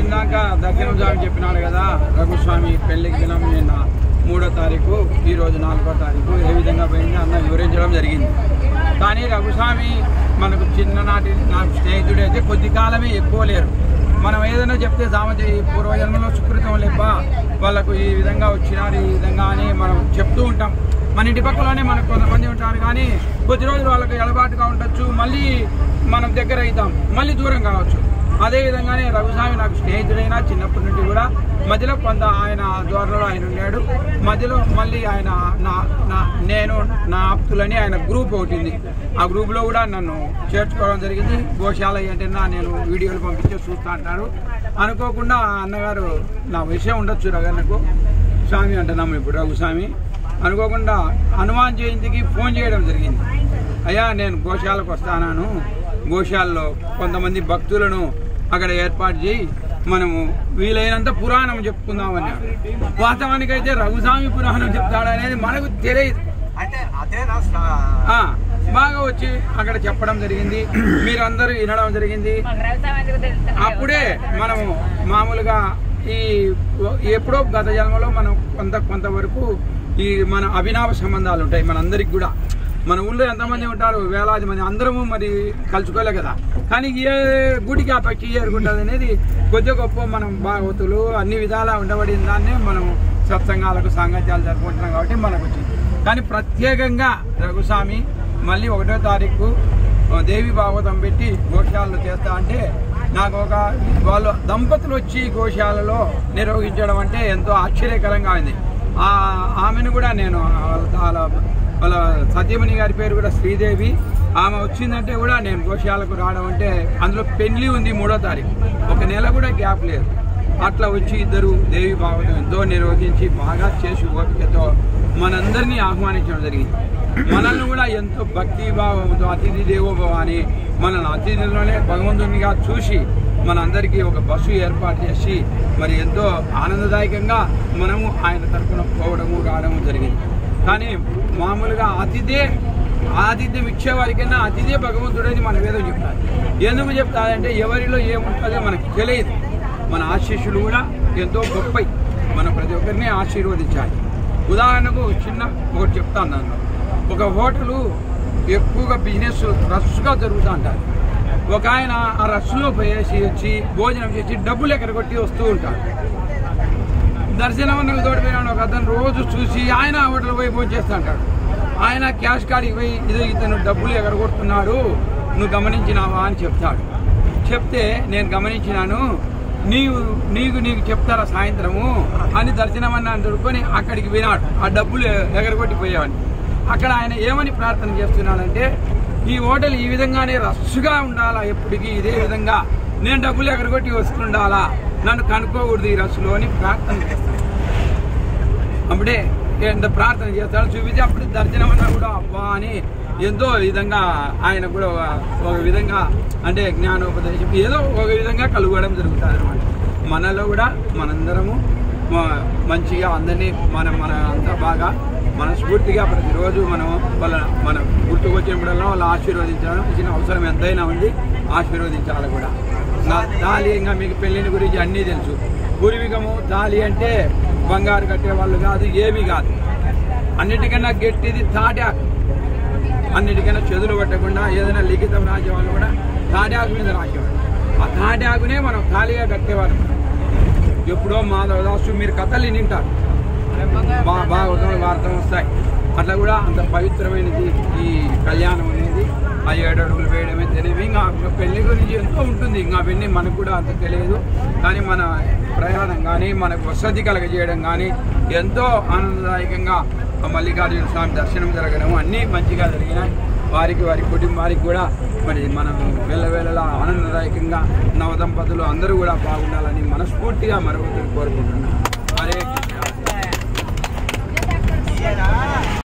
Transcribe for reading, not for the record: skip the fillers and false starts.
ఇందాక దర్శనం స్వామి చెప్పినాడు కదా, రఘుస్వామి పెళ్లికి దినం నిన్న 3వ తారీఖు, ఈరోజు 4వ తారీఖు ఏ విధంగా పోయింది అన్న వివరించడం జరిగింది. కానీ రఘుస్వామి మనకు చిన్ననాటి నాకు స్నేహితుడైతే కొద్ది కాలమే ఎక్కువ లేరు. మనం ఏదైనా చెప్తే సామతి పూర్వజన్మలో సుకృతం లేప వాళ్ళకు ఈ విధంగా వచ్చినారు ఈ విధంగా అని మనం చెప్తూ ఉంటాం. మన ఇంటి పక్కలోనే మనకు కొంతమంది ఉంటారు, కానీ కొద్ది రోజులు వాళ్ళకి అలవాటుగా ఉండొచ్చు, మళ్ళీ మనం దగ్గర అవుతాం, మళ్ళీ దూరం కావచ్చు. అదేవిధంగానే రఘుస్వామి నాకు స్నేహితుడైనా చిన్నప్పటి నుండి కూడా మధ్యలో కొంత ఆయన ధోరణిలో ఆయన ఉన్నాడు. మధ్యలో మళ్ళీ ఆయన నేను నా ఆప్తులని ఆయన గ్రూప్ ఒకటింది, ఆ గ్రూప్లో కూడా నన్ను చేర్చుకోవడం జరిగింది. గోశాల ఏంటన్నా నేను వీడియోలు పంపించి చూస్తూ అంటారు. అనుకోకుండా అన్నగారు నా విషయం ఉండొచ్చు రఘన్నకు స్వామి అంటున్నాము ఇప్పుడు రఘుస్వామి. అనుకోకుండా హనుమాన్ జయంతికి ఫోన్ చేయడం జరిగింది. అయ్యా నేను గోశాలకు వస్తాను, గోశాలలో కొంతమంది భక్తులను అక్కడ ఏర్పాటు చేయి, మనము వీలైనంత పురాణం చెప్పుకుందామన్నాడు. వాస్తవానికైతే రఘుస్వామి పురాణం చెప్తాడనేది మనకు తెలియదు. బాగా వచ్చి అక్కడ చెప్పడం జరిగింది, మీరందరూ వినడం జరిగింది. అప్పుడే మనము మామూలుగా ఈ ఎప్పుడో గత జన్మలో మనం కొంతవరకు ఈ మన అభినవ సంబంధాలు ఉంటాయి మనందరికి కూడా. మన ఊళ్ళో ఎంతమంది ఉంటారు, వేలాది మంది, అందరము మరి కలుసుకోలే కదా. కానీ ఏ గుడికి ఆ పక్షి ఏరుకుంటుంది అనేది కొద్ది గొప్ప మనం భాగవతులు అన్ని విధాలా ఉండబడిన దాన్నే మనం సత్సంగాలకు సాంగత్యాలు జరుపుకుంటున్నాం కాబట్టి మనకు వచ్చింది. కానీ ప్రత్యేకంగా రఘుస్వామి మళ్ళీ 1వ తారీఖు దేవి భాగవతం పెట్టి గోశాలలో చేస్తా అంటే నాకు వాళ్ళు దంపతులు వచ్చి గోశాలలో నిర్వహించడం అంటే ఎంతో ఆశ్చర్యకరంగా ఉంది. ఆమెను కూడా నేను వాళ్ళ సత్యమణి గారి పేరు కూడా శ్రీదేవి, ఆమె వచ్చిందంటే కూడా నేను గోశాలకు రావడం అంటే అందులో పెళ్లి ఉంది 3వ తారీఖు, 1 నెల కూడా గ్యాప్ లేదు. అట్లా వచ్చి ఇద్దరు దేవి భాగవతం ఎంతో నిర్వహించి బాగా చేసి ఓపికతో మనందరినీ ఆహ్వానించడం జరిగింది. మనల్ని కూడా ఎంతో భక్తి భావంతో అతిథి దేవోభవ అని మనల్ని అతిథుల్లోనే భగవంతునిగా చూసి మనందరికీ ఒక బస్సు ఏర్పాటు చేసి మరి ఎంతో ఆనందదాయకంగా మనము ఆయన తరఫున పోవడము రావడము జరిగింది. కానీ మామూలుగా ఆతిథ్యం ఇచ్చేవారికైనా అతిథే భగవంతుడని మన వేదం చెప్తారు. ఎందుకు చెప్తారంటే ఎవరిలో ఏముంటుందో మనకు తెలియదు. మన ఆశీస్సులు కూడా ఎంతో గొప్పవి, మనం ప్రతి ఒక్కరిని ఆశీర్వదించాలి. ఉదాహరణకు ఒకటి చెప్తాను. దాంట్లో ఒక హోటలు ఎక్కువగా బిజినెస్ రష్గా జరుగుతూ ఉంటారు. ఒక ఆయన ఆ రష్లో పోయేసి వచ్చి భోజనం చేసి డబ్బులు ఎక్కడగొట్టి వస్తూ ఉంటాడు. దర్శనం తోడిపోయినాడు ఒక అతను రోజు చూసి ఆయన హోటల్ పోయి భోజనం చేస్తూ ఉంటాడు. ఆయన క్యాష్ కార్డుకి పోయి ఇతను డబ్బులు ఎగరగొడుతున్నాడు, నువ్వు గమనించినావా అని చెప్తాడు. చెప్తే నేను గమనించినాను, నీకు చెప్తారా సాయంత్రము అని దర్శనం అన్న దొరుకుని అక్కడికి వినాడు. ఆ డబ్బులు ఎగరగొట్టిపోయావని అక్కడ ఆయన ఏమని ప్రార్థన చేస్తున్నాడంటే, ఈ హోటల్ ఈ విధంగానే రష్గా ఉండాలా, ఎప్పటికీ ఇదే విధంగా నేను డబ్బులు ఎగరగొట్టి వస్తుండాలా, నన్ను కనుక్కోకూడదు ఈ రష్లో అని ప్రార్థన చేస్తాను. అప్పుడే ఎంత ప్రార్థన చేస్తాడో చూపించి అప్పుడు దర్శనం అన్నా కూడా అబ్బా అని ఎంతో విధంగా ఆయన కూడా ఒక విధంగా అంటే జ్ఞానోపదేశం ఏదో ఒక విధంగా కలుగడం జరుగుతుంది అనమాట. మనలో కూడా మనందరము మంచిగా అందరినీ మన అంతా బాగా మనస్ఫూర్తిగా ప్రతిరోజు మన గుర్తుకొచ్చినప్పుడల్లా వాళ్ళు ఆశీర్వదించడం ఇచ్చిన అవసరం ఎంతైనా ఉంది, ఆశీర్వదించాలి కూడా. తాళి ఇంకా మీకు పెళ్లిని గురించి అన్నీ తెలుసు. పూర్వీకము తాళి అంటే బంగారు కట్టేవాళ్ళు కాదు, ఏమీ కాదు. అన్నిటికన్నా గట్టిది తాటాకు. అన్నిటికన్నా చెదులు పట్టకుండా ఏదైనా లిఖితం రాసేవాళ్ళు కూడా తాటాకు మీద రాసేవాళ్ళు. ఆ తాటాకునే మనం తాళిగా కట్టేవాళ్ళం. ఎప్పుడో మాధవదాసు మీరు కథలు వింటారు, భాగవతం వార్తం వస్తాయి. అట్లా కూడా అంత పవిత్రమైనది ఈ కళ్యాణం అనేది. ఆ 7 అడుగులు వేయడమే తెలియదు. ఇంకా పెళ్లి గురించి ఎంతో ఉంటుంది, ఇంకా అవన్నీ మనకు కూడా అంత తెలియదు. కానీ మన ప్రయాణం కానీ మనకు వసతి కలగజేయడం కానీ ఎంతో ఆనందదాయకంగా మల్లికార్జున స్వామి దర్శనం జరగడం అన్నీ మంచిగా జరిగినాయి. వారి కుటుంబానికి కూడా మరి మనం వేళవేళలా ఆనందదాయకంగా నవదంపతులు అందరూ కూడా బాగుండాలని మనస్ఫూర్తిగా మరొకరిని కోరుకుంటున్నాను. హరే కృష్ణ.